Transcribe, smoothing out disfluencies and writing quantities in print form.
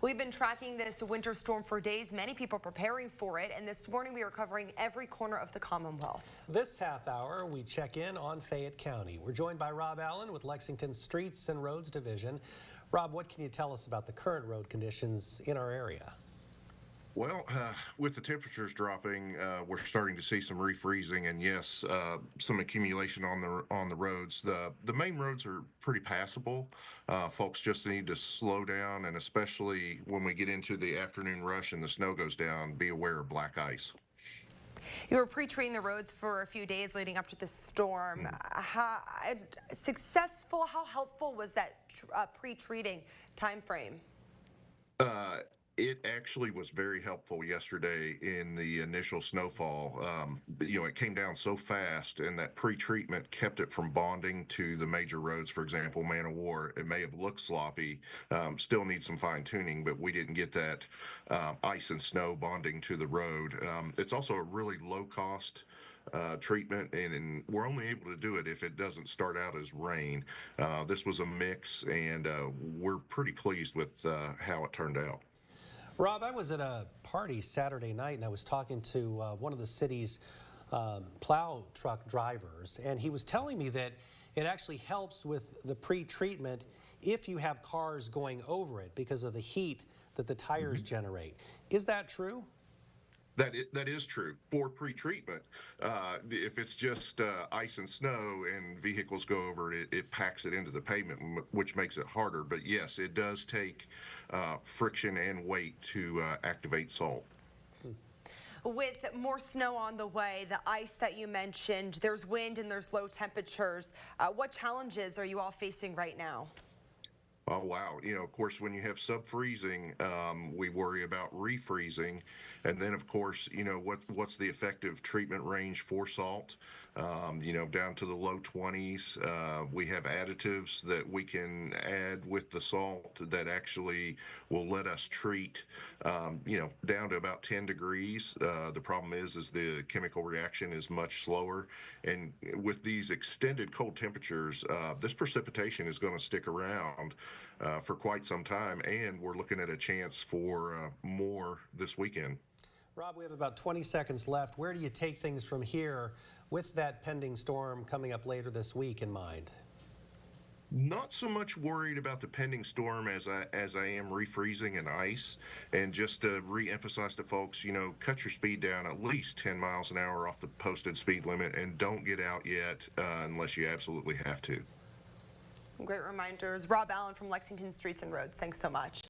We've been tracking this winter storm for days. Many people preparing for it. And this morning we are covering every corner of the Commonwealth. This half hour, we check in on Fayette County. We're joined by Rob Allen with Lexington's Streets and Roads Division. Rob, what can you tell us about the current road conditions in our area? Well, with the temperatures dropping, we're starting to see some refreezing and yes, some accumulation on the roads. The main roads are pretty passable. Folks just need to slow down, and especially when we get into the afternoon rush and the snow goes down, be aware of black ice. You were pre-treating the roads for a few days leading up to the storm. How helpful was that pre-treating time frame? It actually was very helpful yesterday in the initial snowfall. It came down so fast, and that pre-treatment kept it from bonding to the major roads. For example, Man of War, it may have looked sloppy, still needs some fine tuning, but we didn't get that ice and snow bonding to the road. It's also a really low cost treatment, and we're only able to do it if it doesn't start out as rain. This was a mix, and we're pretty pleased with how it turned out. Rob, I was at a party Saturday night, and I was talking to one of the city's plow truck drivers, and he was telling me that it actually helps with the pre-treatment if you have cars going over it because of the heat that the tires generate. Is that true? That is true for pre-treatment. If it's just ice and snow and vehicles go over it, it packs it into the pavement, which makes it harder. But yes, it does take friction and weight to activate salt. With more snow on the way, the ice that you mentioned, there's wind and there's low temperatures. What challenges are you all facing right now? Oh, wow. Of course, when you have sub-freezing, we worry about refreezing. And then, of course, what's the effective treatment range for salt? Down to the low 20s. We have additives that we can add with the salt that actually will let us treat, down to about 10 degrees. The problem is the chemical reaction is much slower. And with these extended cold temperatures, this precipitation is going to stick around for quite some time, and we're looking at a chance for more this weekend. Rob, we have about 20 seconds left. Where do you take things from here with that pending storm coming up later this week in mind? Not so much worried about the pending storm as I am refreezing and ice. And just to re-emphasize to folks, cut your speed down at least 10 miles an hour off the posted speed limit, and don't get out yet unless you absolutely have to. Great reminders. Rob Allen from Lexington Streets and Roads, thanks so much.